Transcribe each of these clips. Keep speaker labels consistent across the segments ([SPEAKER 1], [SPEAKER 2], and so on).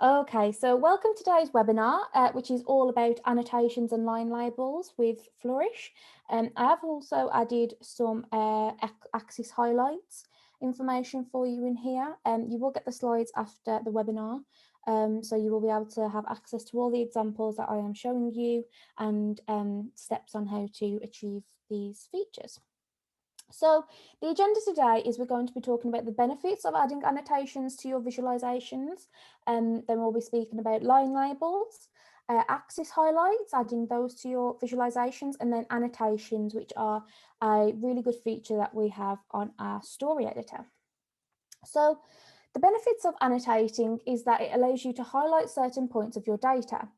[SPEAKER 1] Okay, so welcome to today's webinar, which is all about annotations and line labels with Flourish. I have also added some axis highlights information for you in here. You will get the slides after the webinar, so you will be able to have access to all the examples that I am showing you and steps on how to achieve these features. So the agenda today is we're going to be talking about the benefits of adding annotations to your visualizations, and then we'll be speaking about line labels, axis highlights, adding those to your visualizations, and then annotations, which are a really good feature that we have on our story editor. So the benefits of annotating is that it allows you to highlight certain points of your data.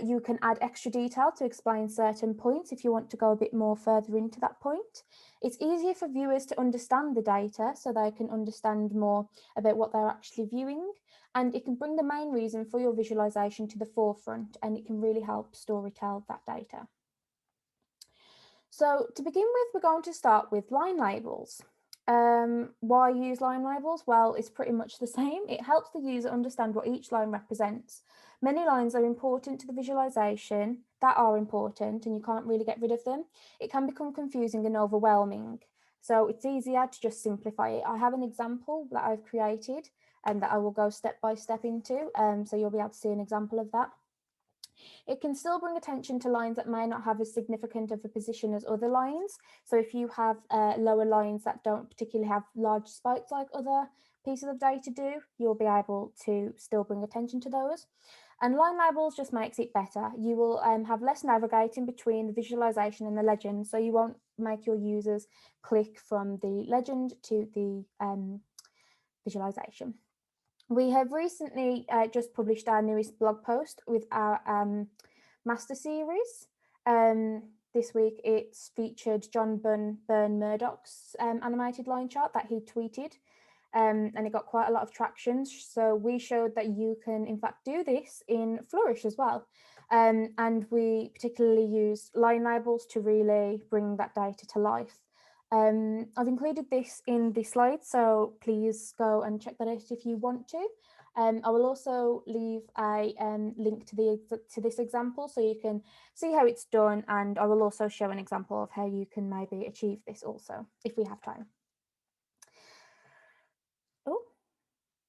[SPEAKER 1] You can add extra detail to explain certain points if you want to go a bit more further into that point. It's easier for viewers to understand the data so they can understand more about what they're actually viewing, and it can bring the main reason for your visualization to the forefront, and it can really help storytell that data. So to begin with, we're going to start with line labels. Why use line labels? Well, it's pretty much the same. It helps the user understand what each line represents. Many lines are important to the visualization, that are important, and you can't really get rid of them. It can become confusing and overwhelming. So it's easier to just simplify it. I have an example that I've created and that I will go step by step into. So you'll be able to see an example of that. It can still bring attention to lines that may not have as significant of a position as other lines. So if you have lower lines that don't particularly have large spikes like other pieces of data do, you'll be able to still bring attention to those. And line labels just makes it better. You will have less navigating between the visualization and the legend, so you won't make your users click from the legend to the visualization. We have recently just published our newest blog post with our master series. This week it's featured John Byrne Murdoch's animated line chart that he tweeted, and it got quite a lot of traction. So we showed that you can in fact do this in Flourish as well. And we particularly used line labels to really bring that data to life. I've included this in the slides, so please go and check that out if you want to. I will also leave a link to this example so you can see how it's done, and I will also show an example of how you can maybe achieve this also if we have time.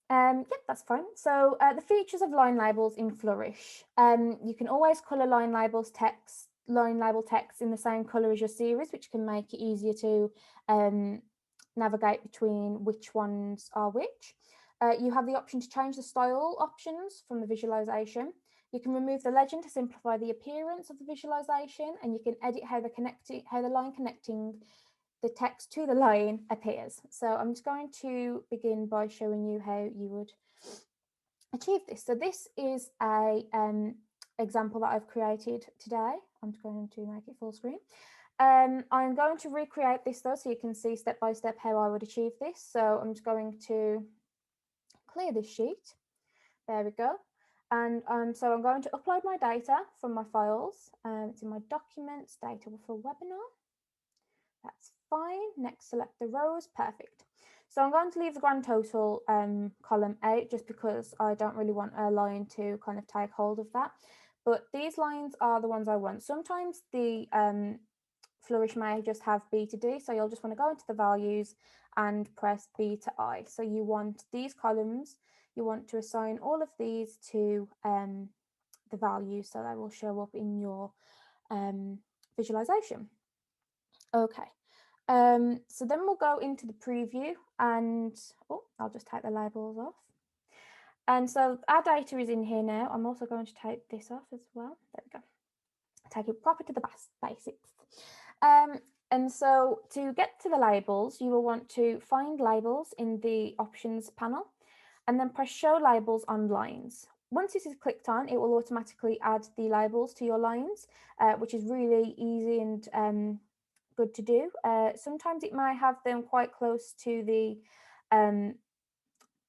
[SPEAKER 1] Yeah, that's fine. So the features of line labels in Flourish. You can always colour line label text in the same colour as your series, which can make it easier to navigate between which ones are which. You have the option to change the style options from the visualization. You can remove the legend to simplify the appearance of the visualization, and you can edit how the line connecting the text to the line appears. So I'm just going to begin by showing you how you would achieve this. So this is a example that I've created today. I'm just going to make it full screen. I'm going to recreate this though, so you can see step by step how I would achieve this. So I'm just going to clear this sheet. There we go. And so I'm going to upload my data from my files. It's in my documents, data for webinar. That's fine. Next, select the rows. Perfect. So I'm going to leave the grand total column out just because I don't really want a line to kind of take hold of that. But these lines are the ones I want. Sometimes the Flourish may just have B to D, so you'll just want to go into the values and press B to I. So you want these columns, you want to assign all of these to the values so they will show up in your visualization. Okay, so then we'll go into the preview and, I'll just take the labels off. And so our data is in here now. I'm also going to take this off as well. There we go. Take it proper to the basics. And so to get to the labels, you will want to find labels in the options panel and then press show labels on lines. Once this is clicked on, it will automatically add the labels to your lines, which is really easy and good to do. Sometimes it may have them quite close to the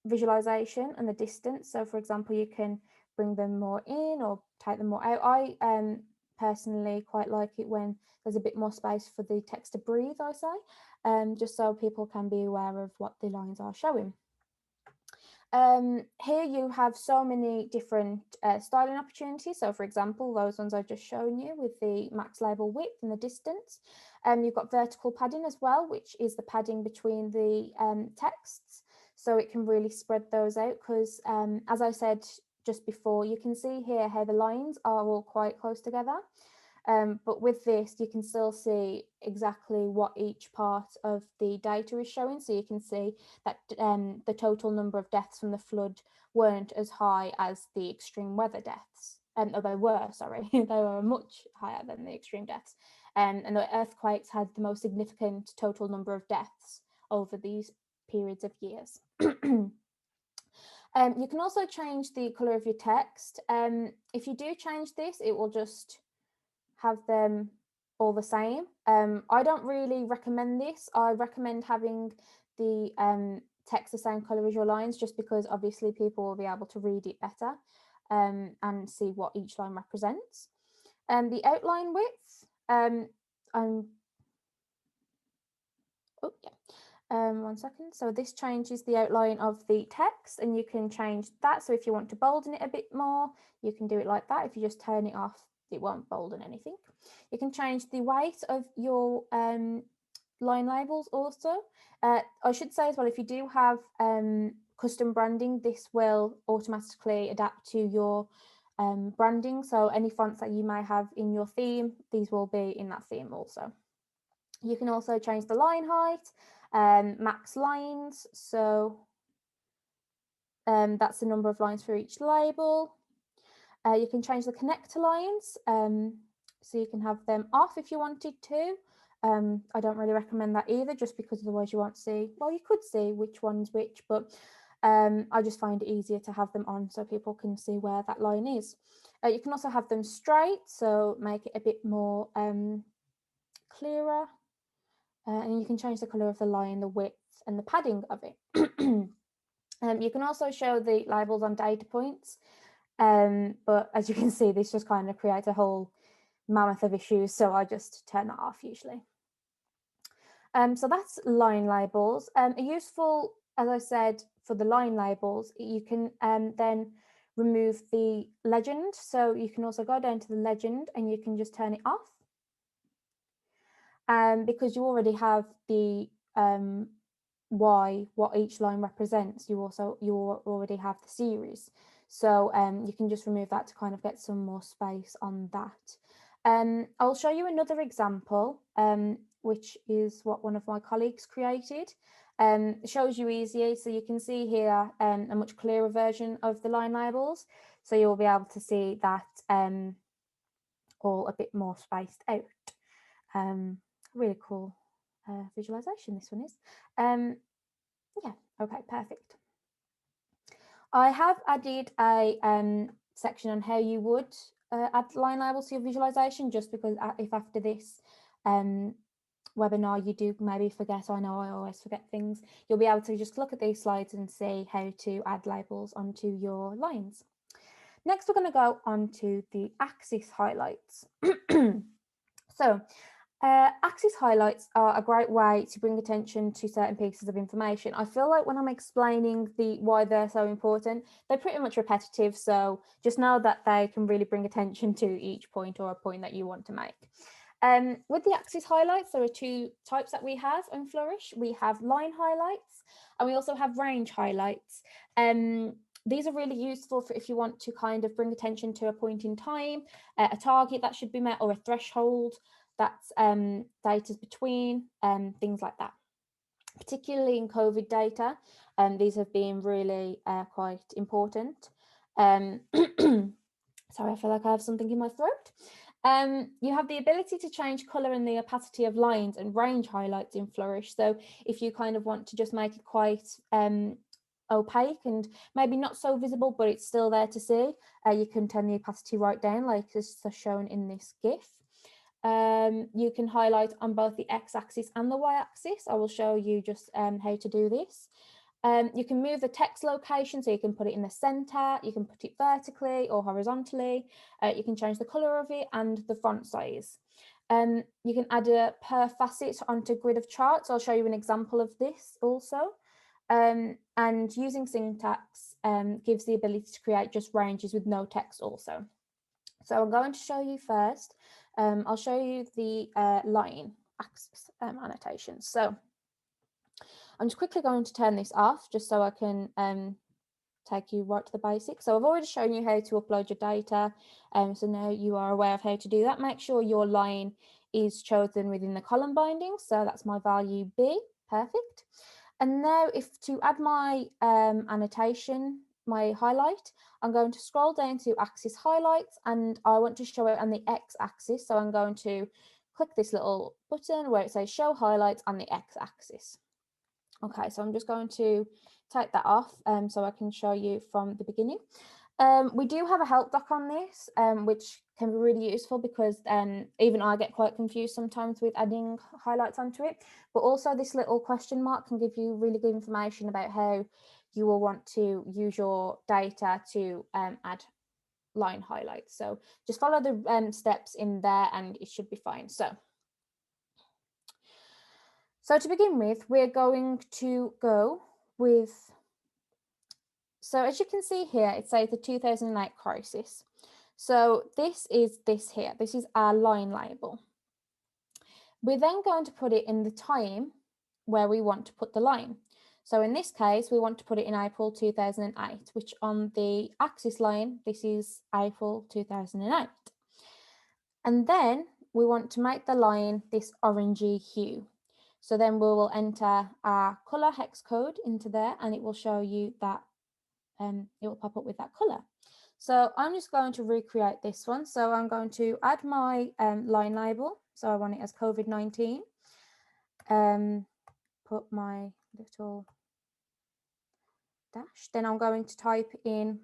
[SPEAKER 1] visualization and the distance. So for example, you can bring them more in or take them more out. I personally quite like it when there's a bit more space for the text to breathe, I say, just so people can be aware of what the lines are showing. Here you have so many different styling opportunities. So for example, those ones I've just shown you with the max label width and the distance. You've got vertical padding as well, which is the padding between the texts. So it can really spread those out because as I said just before, you can see here how the lines are all quite close together. But with this, you can still see exactly what each part of the data is showing. So you can see that the total number of deaths from the flood weren't as high as the extreme weather deaths. Or they were, sorry, they were much higher than the extreme deaths. And the earthquakes had the most significant total number of deaths over these periods of years. You can also change the colour of your text. If you do change this, it will just have them all the same. I don't really recommend this. I recommend having the text the same colour as your lines, just because obviously people will be able to read it better and see what each line represents. The outline width, one second. So this changes the outline of the text, and you can change that. So if you want to bolden it a bit more, you can do it like that. If you just turn it off, it won't bolden anything. You can change the weight of your line labels also. I should say as well, if you do have custom branding, this will automatically adapt to your branding. So any fonts that you may have in your theme, these will be in that theme also. You can also change the line height, max lines. So that's the number of lines for each label. You can change the connector lines. So you can have them off if you wanted to. I don't really recommend that either, just because otherwise you won't see, well, you could see which one's which, but I just find it easier to have them on so people can see where that line is. You can also have them straight, so make it a bit more clearer. And you can change the colour of the line, the width and the padding of it. You can also show the labels on data points, but as you can see, this just kind of creates a whole mammoth of issues, so I just turn that off usually. So that's line labels. Useful, as I said, for the line labels, you can then remove the legend. So you can also go down to the legend and you can just turn it off. Because you already have the what each line represents, you already have the series, so you can just remove that to kind of get some more space on that. I'll show you another example, which is what one of my colleagues created. It shows you easier, so you can see here a much clearer version of the line labels, so you'll be able to see that all a bit more spaced out. Really cool visualization this one is. Yeah, okay, perfect. I have added a section on how you would add line labels to your visualization, just because if after this webinar you do maybe forget, I know I always forget things, you'll be able to just look at these slides and see how to add labels onto your lines. Next, we're going to go on to the axis highlights. So axis highlights are a great way to bring attention to certain pieces of information. I feel like when I'm explaining why they're so important, they're pretty much repetitive, so just know that they can really bring attention to each point or a point that you want to make. With the axis highlights, there are two types that we have in Flourish. We have line highlights and we also have range highlights. These are really useful for if you want to kind of bring attention to a point in time, a target that should be met, or a threshold that's data's between, things like that. Particularly in COVID data, these have been really quite important. Sorry, I feel like I have something in my throat. You have the ability to change colour and the opacity of lines and range highlights in Flourish. So if you kind of want to just make it quite opaque and maybe not so visible, but it's still there to see, you can turn the opacity right down, like is shown in this GIF. You can highlight on both the x-axis and the y-axis. I will show you just how to do this. You can move the text location, so you can put it in the center, you can put it vertically or horizontally, you can change the color of it and the font size. You can add a per facet onto grid of charts. I'll show you an example of this also. And using syntax gives the ability to create just ranges with no text also. So I'm going to show you first. I'll show you the line axis annotations. So I'm just quickly going to turn this off just so I can take you right to the basics. So I've already shown you how to upload your data. So now you are aware of how to do that. Make sure your line is chosen within the column binding. So that's my value B, perfect. And now if to add my annotation, my highlight, I'm going to scroll down to axis highlights and I want to show it on the X axis. So I'm going to click this little button where it says show highlights on the X axis. Okay, so I'm just going to take that off so I can show you from the beginning. We do have a help doc on this, which can be really useful because even I get quite confused sometimes with adding highlights onto it. But also this little question mark can give you really good information about how you will want to use your data to add line highlights. So just follow the steps in there and it should be fine. So to begin with, we're going to go with, so as you can see here, it says the 2008 crisis. So this is this here, this is our line label. We're then going to put it in the time where we want to put the line. So in this case, we want to put it in April 2008, which on the axis line, this is April 2008. And then we want to make the line this orangey hue. So then we will enter our color hex code into there and it will show you that it will pop up with that color. So I'm just going to recreate this one. So I'm going to add my line label. So I want it as COVID-19. Put my little dash. Then I'm going to type in,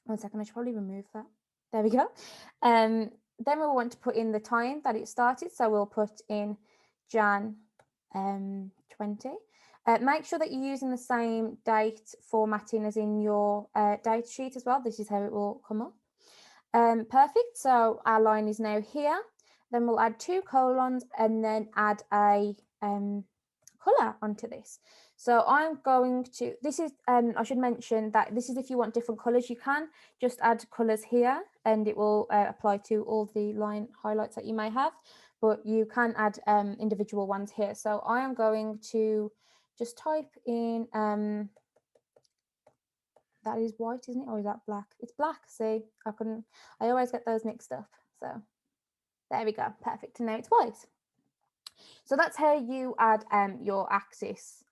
[SPEAKER 1] one second, I should probably remove that. There we go. Then we'll want to put in the time that it started. So we'll put in Jan 20. Make sure that you're using the same date formatting as in your data sheet as well. This is how it will come up. Perfect. So our line is now here. Then we'll add 2 colons and then add a color onto this. So I'm going to, this is, I should mention that this is if you want different colors, you can just add colors here and it will apply to all the line highlights that you may have, but you can add individual ones here. So I am going to just type in, that is white, isn't it? Or is that black? It's black, see, I always get those mixed up. So there we go, perfect, and now it's white. So that's how you add your axis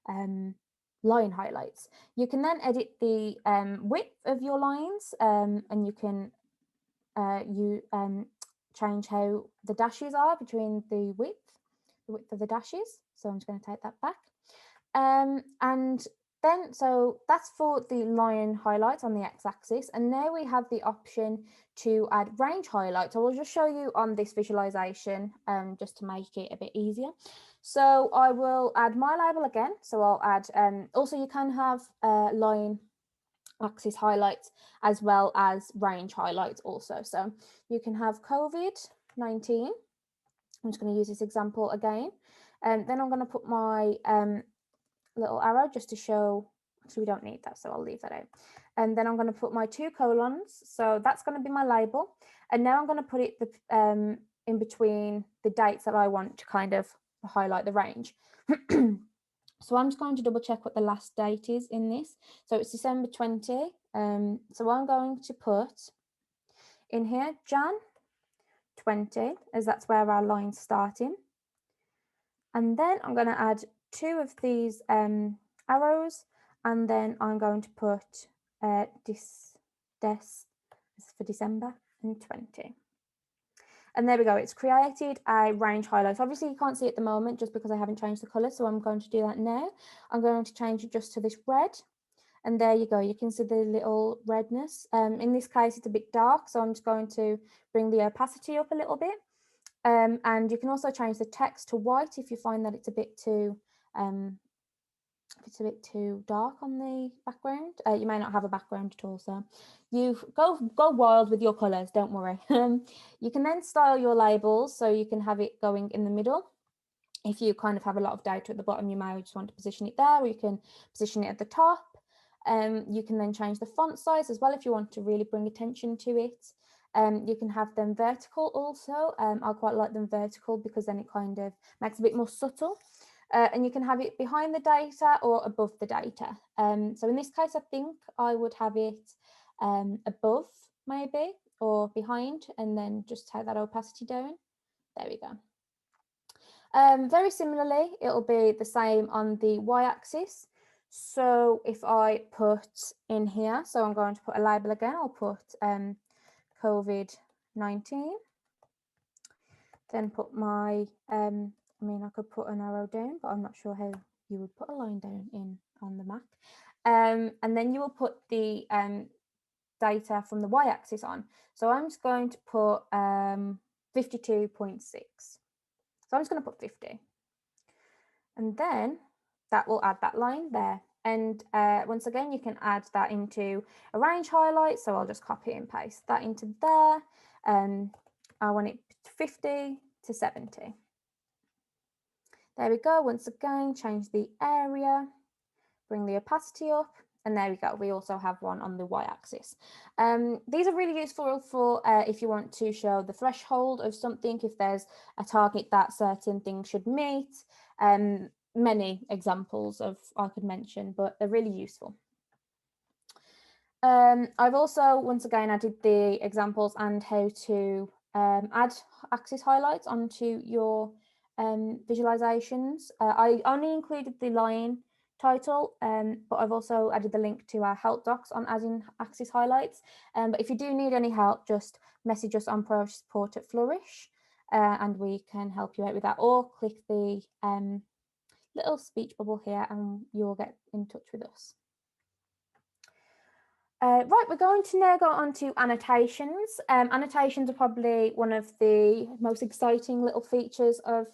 [SPEAKER 1] line highlights. You can then edit the width of your lines and you can change how the dashes are between the width of the dashes. So I'm just going to take that back. And then, so that's for the line highlights on the x-axis. And now we have the option to add range highlights. I will just show you on this visualization just to make it a bit easier. So I will add my label again. So I'll add, also you can have line axis highlights as well as range highlights also. So you can have COVID-19. I'm just going to use this example again. And then I'm going to put my little arrow just to show, actually we don't need that, so I'll leave that out. And then I'm going to put my 2 colons, so that's going to be my label. And now I'm going to put it in between the dates that I want to kind of highlight the range. So I'm just going to double check what the last date is in this. So it's December 20. So I'm going to put in here Jan 20, as that's where our line's starting. And then I'm going to add 2 of these arrows, and then I'm going to put this for December and 20. And there we go, it's created a range highlight. Obviously you can't see it at the moment just because I haven't changed the colour, so I'm going to do that now. I'm going to change it just to this red, and there you go, you can see the little redness. In this case it's a bit dark, so I'm just going to bring the opacity up a little bit. And you can also change the text to white if you find that it's a bit too dark on the background. You may not have a background at all, so you go wild with your colours, don't worry. You can then style your labels, so you can have it going in the middle. If you kind of have a lot of data at the bottom, you may just want to position it there, or you can position it at the top. You can then change the font size as well if you want to really bring attention to it. You can have them vertical also. I quite like them vertical because then it kind of makes it a bit more subtle. And you can have it behind the data or above the data. So in this case, I think I would have it above maybe, or behind, and then just take that opacity down. There we go. Very similarly, it'll be the same on the y-axis. So if I put in here, so I'm going to put a label again, I'll put COVID-19, then put my, I mean, I could put an arrow down, but I'm not sure how you would put a line down on the Mac. And then you will put the data from the y-axis on. So I'm just going to put 52.6. So I'm just going to put 50. And then that will add that line there. And once again, you can add that into arrange highlights. So I'll just copy and paste that into there. I want it 50 to 70. There we go. Once again, change the area, bring the opacity up. And there we go. We also have one on the y-axis. These are really useful for if you want to show the threshold of something, if there's a target that certain things should meet. Many examples of I could mention, but they're really useful. I've also, once again, added the examples and how to add axis highlights onto your visualizations. I only included the line title, but I've also added the link to our help docs on adding axis highlights. But if you do need any help, just message us on Pro Support at Flourish, and we can help you out with that, or click the little speech bubble here and you'll get in touch with us. Right, we're going to now go on to annotations. Annotations are probably one of the most exciting little features of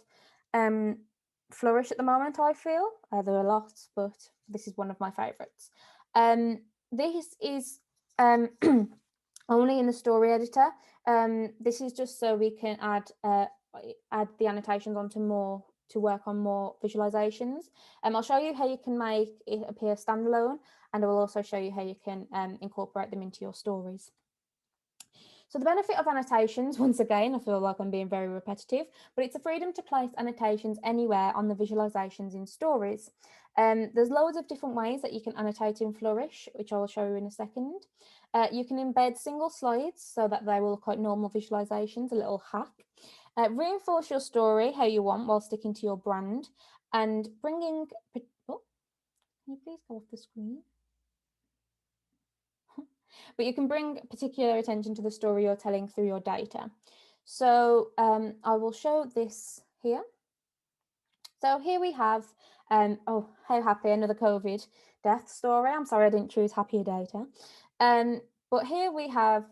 [SPEAKER 1] Flourish at the moment, I feel. There are lots, but this is one of my favourites. This is only in the story editor. This is just so we can add the annotations onto more, to work on more visualizations. I'll show you how you can make it appear standalone, and I will also show you how you can incorporate them into your stories. So the benefit of annotations, once again, I feel like I'm being very repetitive, but it's a freedom to place annotations anywhere on the visualizations in stories. There's loads of different ways that you can annotate in Flourish, which I will show you in a second. You can embed single slides so that they will look like normal visualizations, a little hack. Reinforce your story how you want while sticking to your brand, and bringing, oh, can you please go off the screen? But you can bring particular attention to the story you're telling through your data. So I will show this here. So here we have, oh, how happy, another COVID death story. I'm sorry I didn't choose happier data. But here we have,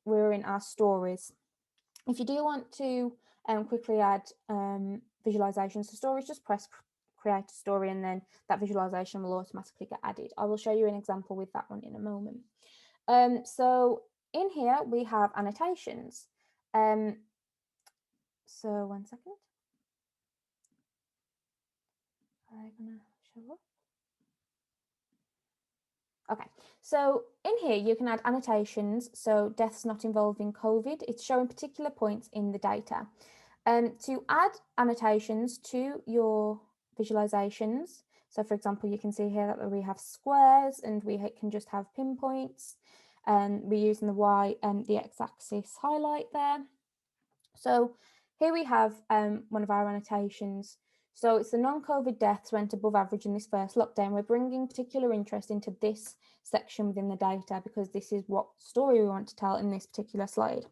[SPEAKER 1] we're in our stories. If you do want to quickly add visualizations to stories, just press create a story and then that visualization will automatically get added. I will show you an example with that one in a moment. So in here we have annotations. So one second. I'm gonna show up. Okay, so in here you can add annotations. So deaths not involving COVID, it's showing particular points in the data. To add annotations to your visualizations, so for example, you can see here that we have squares and we can just have pinpoints. We're using the Y and the X-axis highlight there. So here we have one of our annotations. So it's the non-COVID deaths went above average in this first lockdown. We're bringing particular interest into this section within the data because this is what story we want to tell in this particular slide.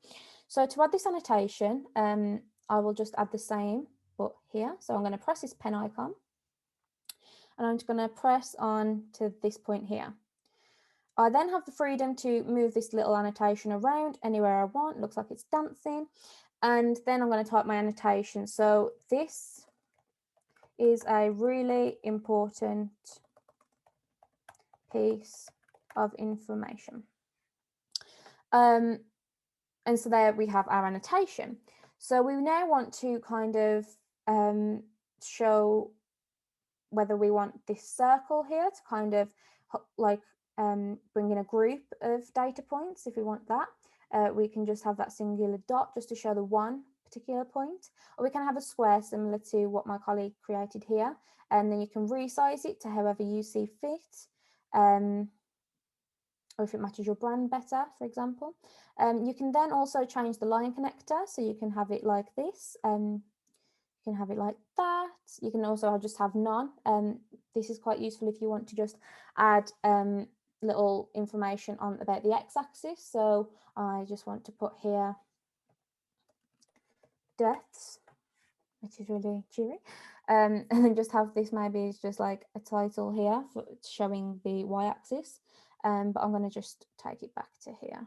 [SPEAKER 1] So to add this annotation, I will just add the same, but here. So I'm going to press this pen icon and I'm just going to press on to this point here. I then have the freedom to move this little annotation around anywhere I want. It looks like it's dancing. And then I'm going to type my annotation. So this is a really important piece of information. And so there we have our annotation. So we now want to kind of show whether we want this circle here to kind of like bring in a group of data points. If we want that, we can just have that singular dot just to show the one particular point, or we can have a square similar to what my colleague created here, and then you can resize it to however you see fit, or if it matches your brand better, for example. You can then also change the line connector, so you can have it like this. You can have it like that. You can also just have none. This is quite useful if you want to just add little information on about the x-axis. So I just want to put here deaths, which is really cheery, and then just have this maybe it's just like a title here for showing the y-axis, but I'm going to just take it back to here.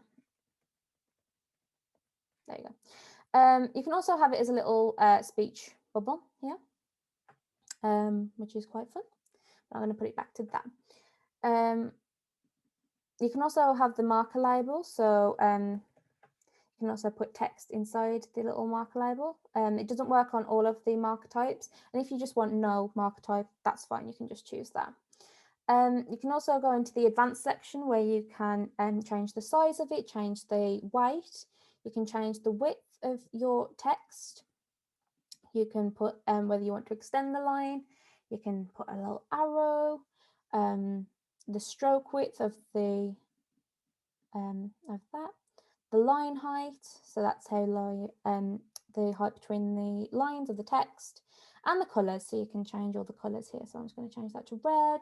[SPEAKER 1] There you go. You can also have it as a little speech bubble here, which is quite fun. But I'm going to put it back to that. You can also have the marker label, so you can also put text inside the little marker label. It doesn't work on all of the marker types, and if you just want no marker type, that's fine, you can just choose that. You can also go into the advanced section where you can change the size of it, change the weight, you can change the width of your text, you can put whether you want to extend the line, you can put a little arrow, the stroke width of the that, the line height, so that's how low the height between the lines of the text, and the colours, so you can change all the colours here. So I'm just going to change that to red,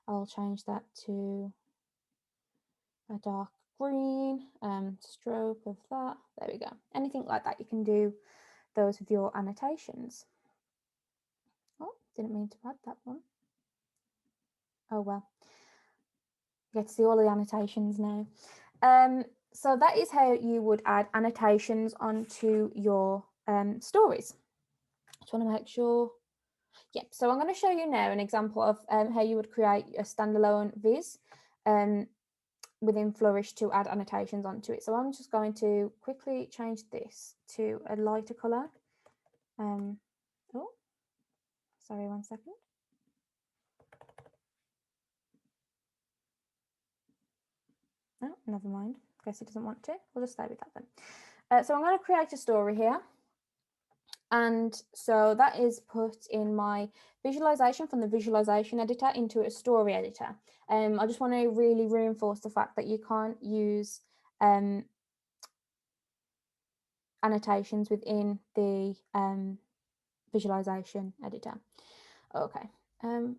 [SPEAKER 1] I'll change that to a dark green, stroke of that, there we go. Anything like that, you can do those with your annotations. Oh, didn't mean to add that one. Oh well, you get to see all the annotations now. So that is how you would add annotations onto your stories. Just want to make sure. Yep, so I'm going to show you now an example of how you would create a standalone viz within Flourish to add annotations onto it. So I'm just going to quickly change this to a lighter colour. Oh, sorry, 1 second. Oh, never mind. Guess it doesn't want to. We'll just stay with that then. So I'm going to create a story here. And so that is put in my visualization from the visualization editor into a story editor. I just want to really reinforce the fact that you can't use annotations within the visualization editor. Okay, where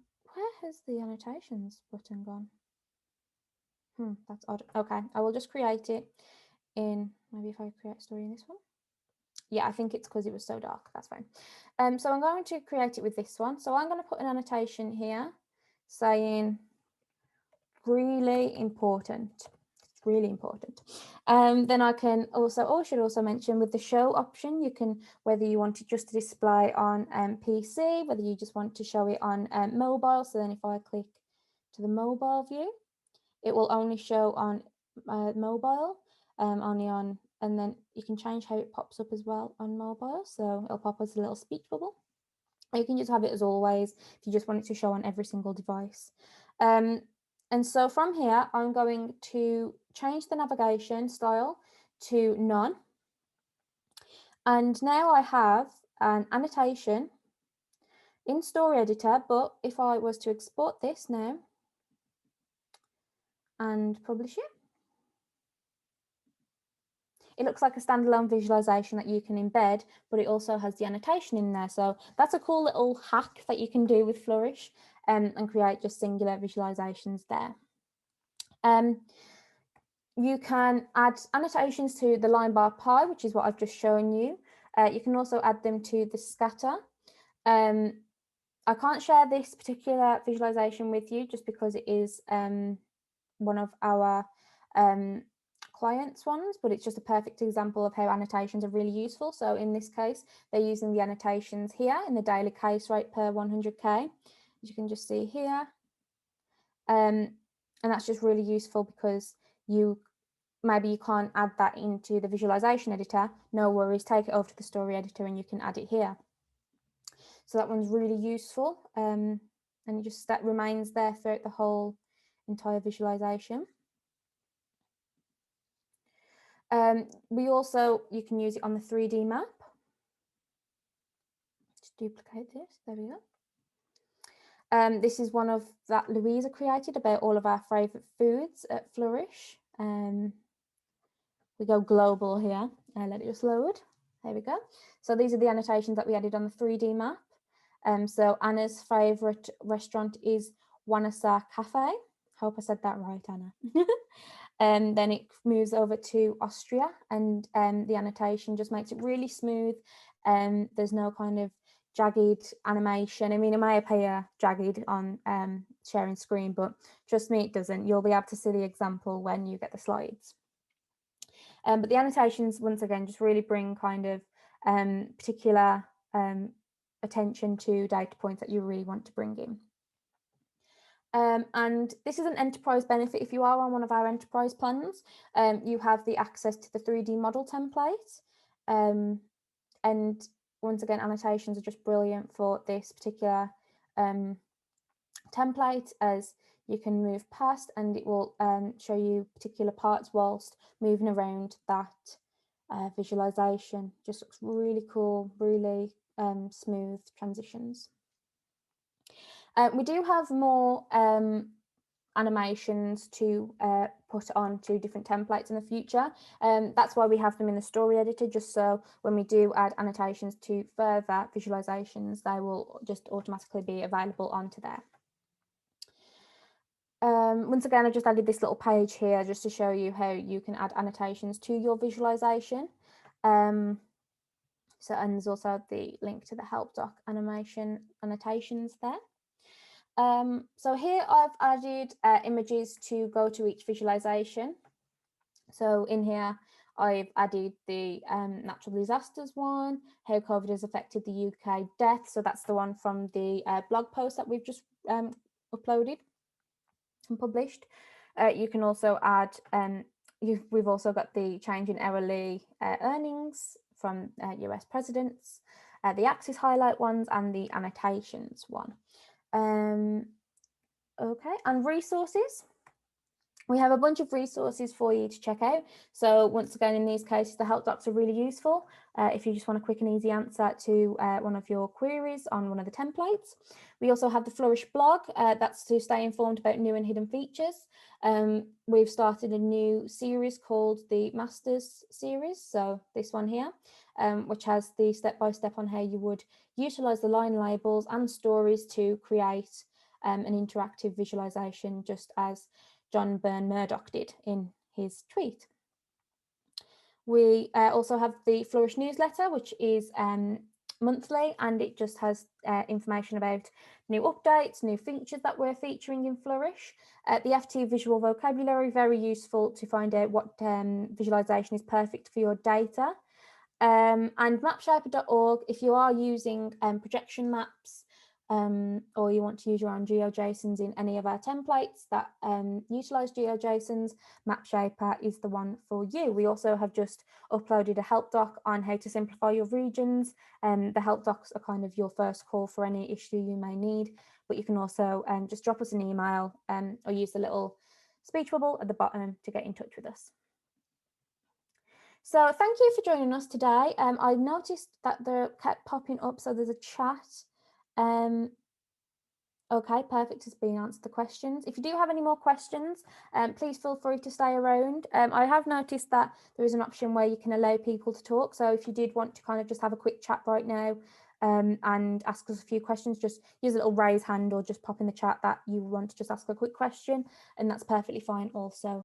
[SPEAKER 1] has the annotations button gone? That's odd. Okay, I will just create it in, maybe if I create a story in this one. Yeah, I think it's because it was so dark, that's fine. So I'm going to create it with this one. So I'm going to put an annotation here saying really important. It's really important. Then I can also, or should also mention with the show option, you can, whether you want it just to display on PC, whether you just want to show it on mobile. So then if I click to the mobile view, it will only show on mobile, only on, and then you can change how it pops up as well on mobile. So it'll pop as a little speech bubble. Or you can just have it as always if you just want it to show on every single device. And so from here, I'm going to change the navigation style to none. And now I have an annotation in Story Editor, but if I was to export this now and publish it, it looks like a standalone visualization that you can embed, but it also has the annotation in there. So that's a cool little hack that you can do with Flourish and create just singular visualizations there. You can add annotations to the line bar pie, which is what I've just shown you. You can also add them to the scatter. I can't share this particular visualization with you just because it is one of our clients' ones, but it's just a perfect example of how annotations are really useful. So in this case, they're using the annotations here in the daily case rate per 100k, as you can just see here. And that's just really useful because maybe you can't add that into the visualization editor. No worries, take it over to the story editor and you can add it here. So that one's really useful, and that remains there throughout the whole entire visualization. You can use it on the 3D map. Just duplicate this, there we go. This is one of that Louisa created about all of our favourite foods at Flourish. We go global here, let it just load. There we go. So these are the annotations that we added on the 3D map. So Anna's favourite restaurant is Wanasa Cafe. Hope I said that right, Anna. Then it moves over to Austria, and the annotation just makes it really smooth. There's no kind of jagged animation. I mean, it may appear jagged on sharing screen, but trust me, it doesn't. You'll be able to see the example when you get the slides. But the annotations, once again, just really bring kind of particular attention to data points that you really want to bring in. And this is an enterprise benefit. If you are on one of our enterprise plans, you have the access to the 3D model template. And once again, annotations are just brilliant for this particular template, as you can move past and it will show you particular parts whilst moving around that visualization. Just looks really cool, really smooth transitions. We do have more animations to put onto different templates in the future. That's why we have them in the story editor, just so when we do add annotations to further visualizations, they will just automatically be available onto there. Once again, I just added this little page here just to show you how you can add annotations to your visualization. And there's also the link to the help doc annotations there. So here I've added images to go to each visualization. So in here, I've added the natural disasters one, how COVID has affected the UK death. So that's the one from the blog post that we've just uploaded and published. You can also add, we've also got the change in hourly earnings from US presidents, the axis highlight ones, and the annotations one. Okay, and resources. We have a bunch of resources for you to check out. So once again, in these cases, the help docs are really useful if you just want a quick and easy answer to one of your queries on one of the templates. We also have the Flourish blog. That's to stay informed about new and hidden features. We've started a new series called the Masters series. So this one here, which has the step-by-step on how you would utilize the line labels and stories to create an interactive visualization, just as John Byrne Murdoch did in his tweet. We also have the Flourish newsletter, which is monthly, and it just has information about new updates, new features that we're featuring in Flourish. The FT visual vocabulary, very useful to find out what visualization is perfect for your data. And mapshaper.org, if you are using projection maps, or you want to use your own GeoJSONs in any of our templates that utilize GeoJSONs, MapShaper is the one for you. We also have just uploaded a help doc on how to simplify your regions. The help docs are kind of your first call for any issue you may need, but you can also just drop us an email or use the little speech bubble at the bottom to get in touch with us. So thank you for joining us today. I noticed that they kept popping up, so there's a chat. Okay, perfect, has been answered the questions. If you do have any more questions, please feel free to stay around. I have noticed that there is an option where you can allow people to talk. So if you did want to kind of just have a quick chat right now and ask us a few questions, just use a little raise hand or just pop in the chat that you want to just ask a quick question, and that's perfectly fine also.